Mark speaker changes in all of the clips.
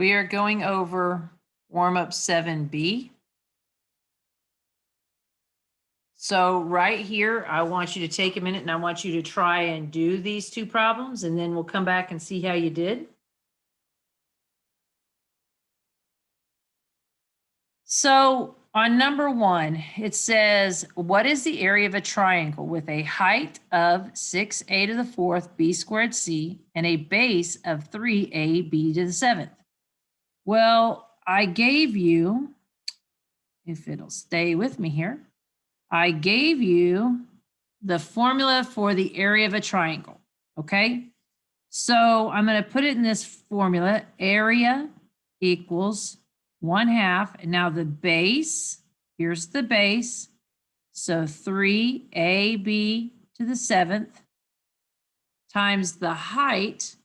Speaker 1: We are going over warm-up 7B. So right here, I want you to take a minute and I want you to try and do these two problems, and then we'll come back and see how you did. So on number 1, it says, what is the area of a triangle with a height of 6a to the 4th b squared c and a base of 3ab to the 7th? Well, I gave you, if it'll stay with me here, I gave you the formula for the area of a triangle, okay? So I'm going to put it in this formula. Area equals 1/2. And now the base, here's the base. So 3ab to the 7th times the height,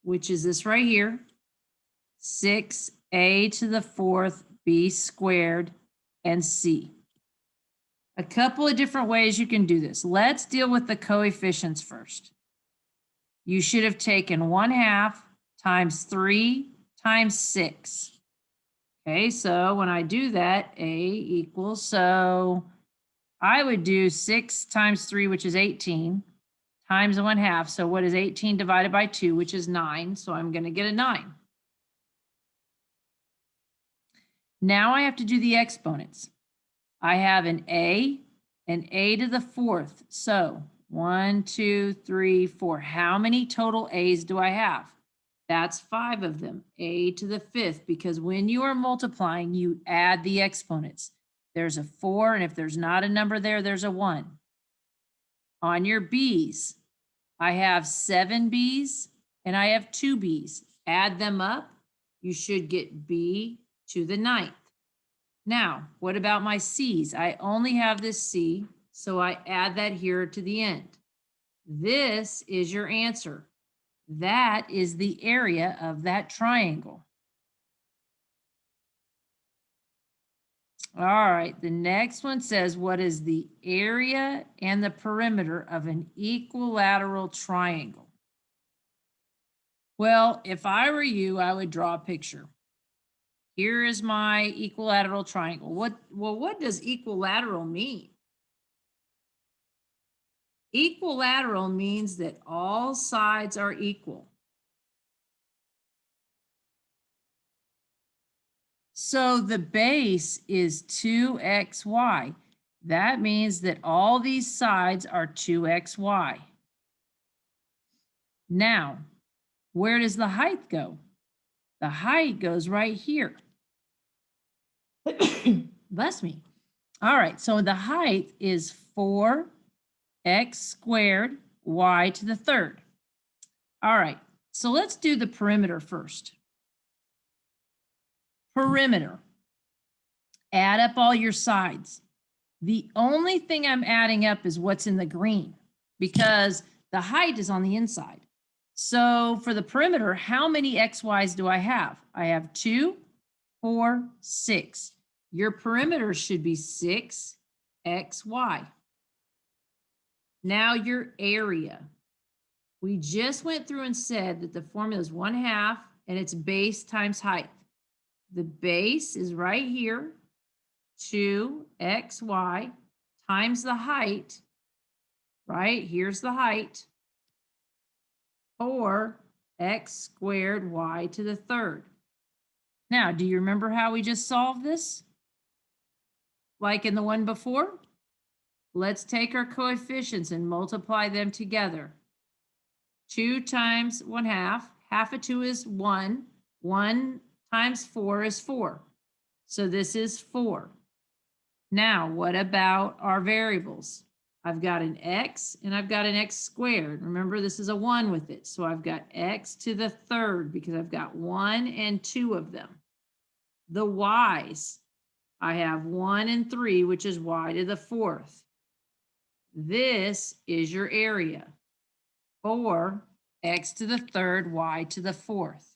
Speaker 1: which is this right here, 6a to the 4th b squared and c. A couple of different ways you can do this. Let's deal with the coefficients first. You should have taken 1/2 times 3 times 6. Okay, so when I do that, a equals, so I would do 6 times 3, which is 18, times 1/2. So what is 18 divided by 2, which is 9? So I'm going to get a 9. Now I have to do the exponents. I have an a to the 4th. So 1, 2, 3, 4. How many total a's do I have? That's 5 of them. A to the 5th, because when you are multiplying, you add the exponents. There's a 4, and if there's not a number there, there's a 1. On your b's, I have 7 b's and I have 2 b's. Add them up, you should get b to the 9th. Now, what about my c's? I only have this c, so I add that here to the end. This is your answer. That is the area of that triangle. All right, the next one says, what is the area and the perimeter of an equilateral triangle? Well, if I were you, I would draw a picture. Here is my equilateral triangle. What does equilateral mean? Equilateral means that all sides are equal. So the base is 2xy. That means that all these sides are 2xy. Now, where does the height go? The height goes right here. Bless me. All right, so the height is 4x squared y to the 3rd. All right, so let's do the perimeter first. Perimeter. Add up all your sides. The only thing I'm adding up is what's in the green, because the height is on the inside. So for the perimeter, how many xy's do I have? I have 2, 4, 6. Your perimeter should be 6xy. Now your area. We just went through and said that the formula is 1/2 and it's base times height. The base is right here, 2xy times the height, right? Here's the height, 4x squared y to the 3rd. Now, do you remember how we just solved this? Like in the one before? Let's take our coefficients and multiply them together. 2 times 1/2. Half of 2 is 1. 1 times 4 is 4. So this is 4. Now, what about our variables? I've got an x and I've got an x squared. Remember, this is a 1 with it. So I've got x to the 3rd because I've got 1 and 2 of them. The y's, I have 1 and 3, which is y to the 4th. This is your area. 4x to the 3rd, y to the 4th.